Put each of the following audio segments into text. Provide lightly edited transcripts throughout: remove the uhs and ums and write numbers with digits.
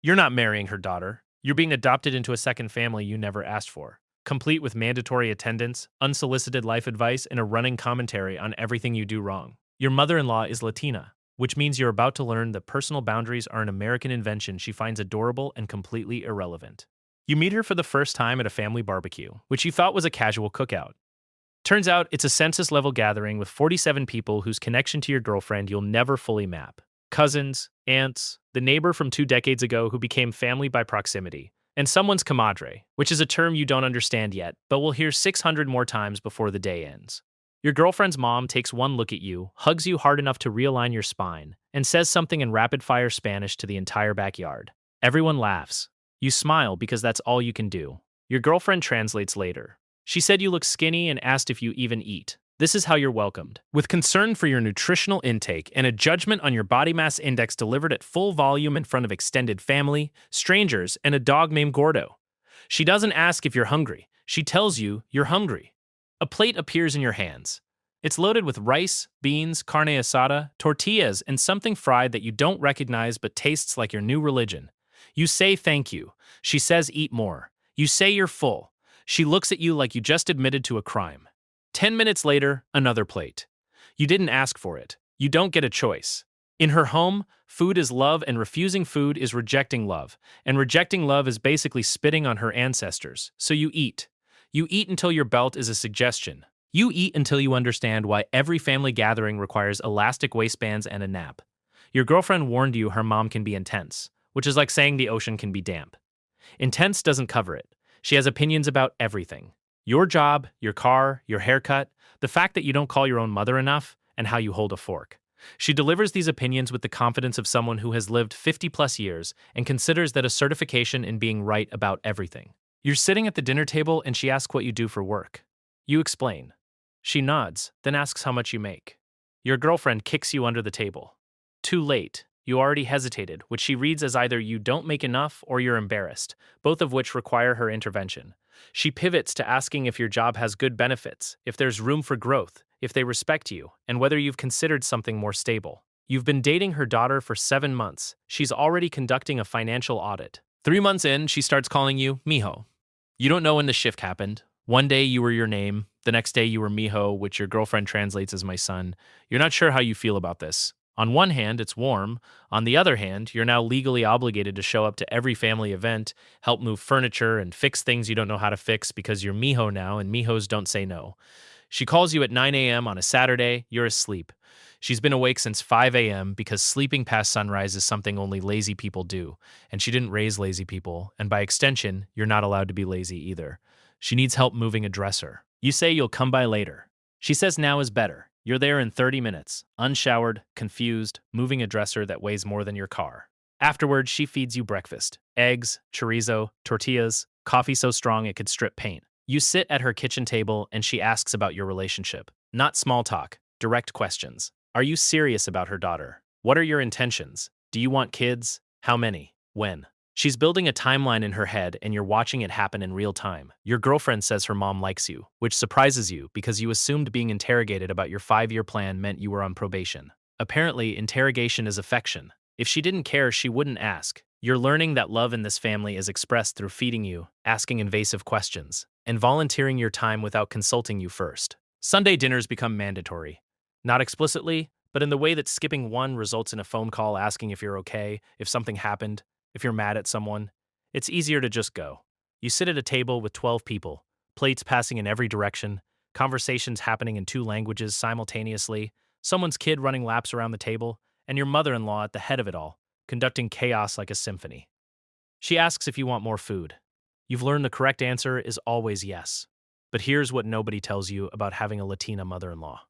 You're not marrying her daughter. You're being adopted into a second family you never asked for, complete with mandatory attendance, unsolicited life advice, and a running commentary on everything you do wrong. Your mother in law is Latina, which means you're about to learn that personal boundaries are an American invention she finds adorable and completely irrelevant. You meet her for the first time at a family barbecue, which you thought was a casual cookout. Turns out it's a census level gathering with 47 people whose connection to your girlfriend you'll never fully map. Cousins, aunts, the neighbor from 2 decades ago who became family by proximity, and someone's comadre, which is a term you don't understand yet, but will hear 600 more times before the day ends. Your girlfriend's mom takes one look at you, hugs you hard enough to realign your spine, and says something in rapid fire Spanish to the entire backyard. Everyone laughs. You smile because that's all you can do. Your girlfriend translates later. She said you look skinny and asked if you even eat. This is how you're welcomed, with concern for your nutritional intake and a judgment on your body mass index delivered at full volume in front of extended family, strangers, and a dog named Gordo. She doesn't ask if you're hungry. She tells you you're hungry. A plate appears in your hands. It's loaded with rice, beans, carne asada, tortillas, and something fried that you don't recognize but tastes like your new religion. You say thank you. She says eat more. You say you're full. She looks at you like you just admitted to a crime. 10 minutes later, another plate. You didn't ask for it. You don't get a choice. In her home, food is love and refusing food is rejecting love. And rejecting love is basically spitting on her ancestors. So you eat. You eat until your belt is a suggestion. You eat until you understand why every family gathering requires elastic waistbands and a nap. Your girlfriend warned you her mom can be intense, which is like saying the ocean can be damp. Intense doesn't cover it. She has opinions about everything. Your job, your car, your haircut, the fact that you don't call your own mother enough, and how you hold a fork. She delivers these opinions with the confidence of someone who has lived 50 plus years and considers that a certification in being right about everything. You're sitting at the dinner table and she asks what you do for work. You explain. She nods, then asks how much you make. Your girlfriend kicks you under the table. Too late. You already hesitated, which she reads as either you don't make enough or you're embarrassed, both of which require her intervention. She pivots to asking if your job has good benefits, if there's room for growth, if they respect you, and whether you've considered something more stable. You've been dating her daughter for 7 months. She's already conducting a financial audit. 3 months in, she starts calling you Mijo. You don't know when the shift happened. One day you were your name, the next day you were Mijo, which your girlfriend translates as my son. You're not sure how you feel about this. On one hand, it's warm. On the other hand, you're now legally obligated to show up to every family event, help move furniture, and fix things you don't know how to fix because you're Mijo now, and Mijos don't say no. She calls you at 9 a.m. on a Saturday, you're asleep. She's been awake since 5 a.m. because sleeping past sunrise is something only lazy people do, and she didn't raise lazy people, and by extension, you're not allowed to be lazy either. She needs help moving a dresser. You say you'll come by later. She says now is better. You're there in 30 minutes, unshowered, confused, moving a dresser that weighs more than your car. Afterwards, she feeds you breakfast. Eggs, chorizo, tortillas, coffee so strong it could strip paint. You sit at her kitchen table and she asks about your relationship. Not small talk, direct questions. Are you serious about her daughter? What are your intentions? Do you want kids? How many? When? She's building a timeline in her head and you're watching it happen in real time. Your girlfriend says her mom likes you, which surprises you because you assumed being interrogated about your 5-year plan meant you were on probation. Apparently, interrogation is affection. If she didn't care, she wouldn't ask. You're learning that love in this family is expressed through feeding you, asking invasive questions, and volunteering your time without consulting you first. Sunday dinners become mandatory. Not explicitly, but in the way that skipping one results in a phone call asking if you're okay, if something happened, if you're mad at someone. It's easier to just go. You sit at a table with 12 people, plates passing in every direction, conversations happening in 2 languages simultaneously, someone's kid running laps around the table, and your mother-in-law at the head of it all, conducting chaos like a symphony. She asks if you want more food. You've learned the correct answer is always yes. But here's what nobody tells you about having a Latina mother-in-law.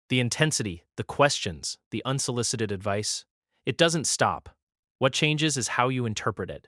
The intensity, the questions, the unsolicited advice, it doesn't stop. What changes is how you interpret it.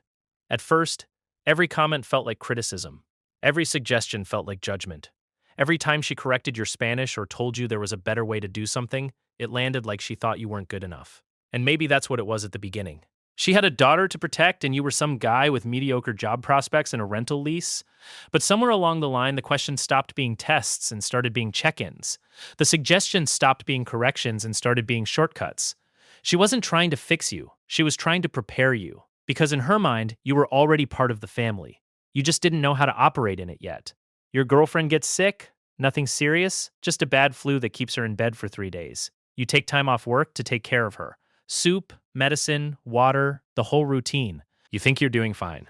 At first, every comment felt like criticism. Every suggestion felt like judgment. Every time she corrected your Spanish or told you there was a better way to do something, it landed like she thought you weren't good enough. And maybe that's what it was at the beginning. She had a daughter to protect and you were some guy with mediocre job prospects and a rental lease. But somewhere along the line, the questions stopped being tests and started being check-ins. The suggestions stopped being corrections and started being shortcuts. She wasn't trying to fix you. She was trying to prepare you. Because in her mind, you were already part of the family. You just didn't know how to operate in it yet. Your girlfriend gets sick, nothing serious, just a bad flu that keeps her in bed for 3 days. You take time off work to take care of her. Soup, medicine, water, the whole routine. You think you're doing fine.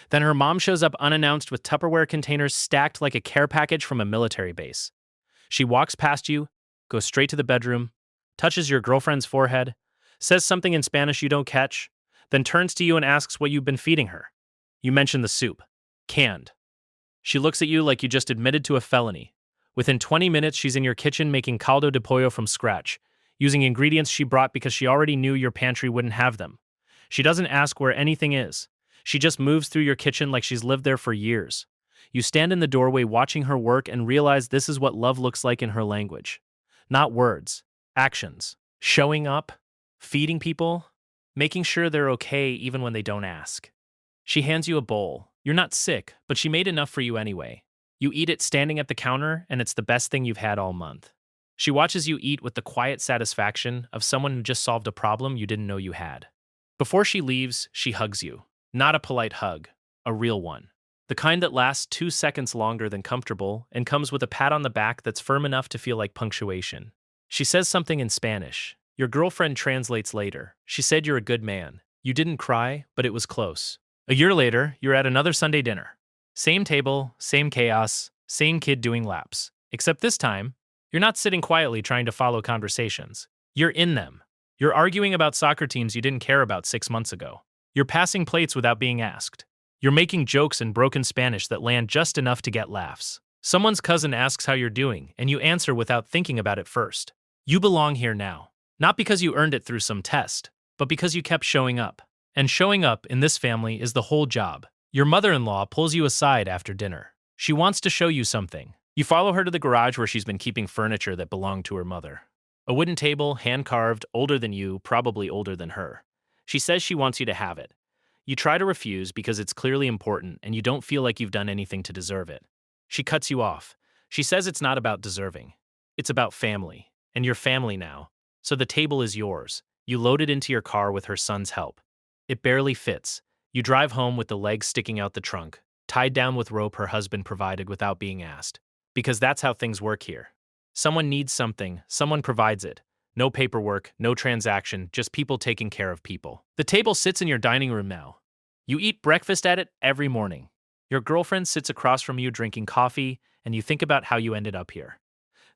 Then her mom shows up unannounced with Tupperware containers stacked like a care package from a military base. She walks past you, goes straight to the bedroom, touches your girlfriend's forehead, says something in Spanish you don't catch, then turns to you and asks what you've been feeding her. You mention the soup. Canned. She looks at you like you just admitted to a felony. Within 20 minutes, she's in your kitchen making caldo de pollo from scratch, using ingredients she brought because she already knew your pantry wouldn't have them. She doesn't ask where anything is. She just moves through your kitchen like she's lived there for years. You stand in the doorway watching her work and realize this is what love looks like in her language. Not words, actions. Showing up, feeding people, making sure they're okay even when they don't ask. She hands you a bowl. You're not sick, but she made enough for you anyway. You eat it standing at the counter, and it's the best thing you've had all month. She watches you eat with the quiet satisfaction of someone who just solved a problem you didn't know you had. Before she leaves, she hugs you. Not a polite hug, a real one. The kind that lasts 2 seconds longer than comfortable and comes with a pat on the back that's firm enough to feel like punctuation. She says something in Spanish. Your girlfriend translates later. She said you're a good man. You didn't cry, but it was close. A year later, you're at another Sunday dinner. Same table, same chaos, same kid doing laps. Except this time, you're not sitting quietly trying to follow conversations. You're in them. You're arguing about soccer teams you didn't care about 6 months ago. You're passing plates without being asked. You're making jokes in broken Spanish that land just enough to get laughs. Someone's cousin asks how you're doing, and you answer without thinking about it first. You belong here now. Not because you earned it through some test, but because you kept showing up. And showing up in this family is the whole job. Your mother-in-law pulls you aside after dinner. She wants to show you something. You follow her to the garage where she's been keeping furniture that belonged to her mother. A wooden table, hand-carved, older than you, probably older than her. She says she wants you to have it. You try to refuse because it's clearly important and you don't feel like you've done anything to deserve it. She cuts you off. She says it's not about deserving. It's about family. And you're family now. So the table is yours. You load it into your car with her son's help. It barely fits. You drive home with the legs sticking out the trunk, tied down with rope her husband provided without being asked. Because that's how things work here. Someone needs something, someone provides it. No paperwork, no transaction, just people taking care of people. The table sits in your dining room now. You eat breakfast at it every morning. Your girlfriend sits across from you drinking coffee, and you think about how you ended up here.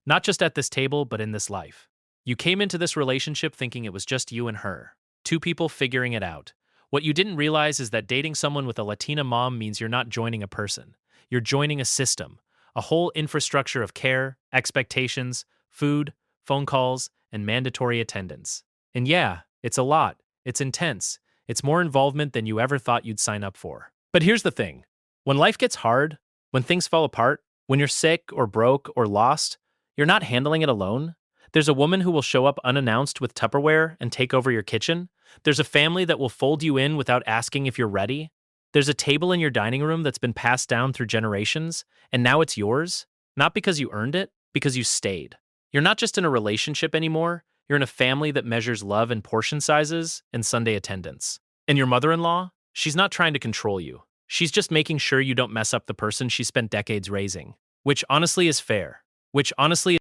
Not just at this table, but in this life. You came into this relationship thinking it was just you and her. Two people figuring it out. What you didn't realize is that dating someone with a Latina mom means you're not joining a person. You're joining a system, a whole infrastructure of care, expectations, food, phone calls, and mandatory attendance. And yeah, it's a lot. It's intense. It's more involvement than you ever thought you'd sign up for. But here's the thing. When life gets hard, when things fall apart, when you're sick or broke or lost, you're not handling it alone. There's a woman who will show up unannounced with Tupperware and take over your kitchen. There's a family that will fold you in without asking if you're ready. There's a table in your dining room that's been passed down through generations, and now it's yours. Not because you earned it, because you stayed. You're not just in a relationship anymore. You're in a family that measures love in portion sizes and Sunday attendance. And your mother-in-law? She's not trying to control you. She's just making sure you don't mess up the person she spent decades raising. Which honestly is fair. Which honestly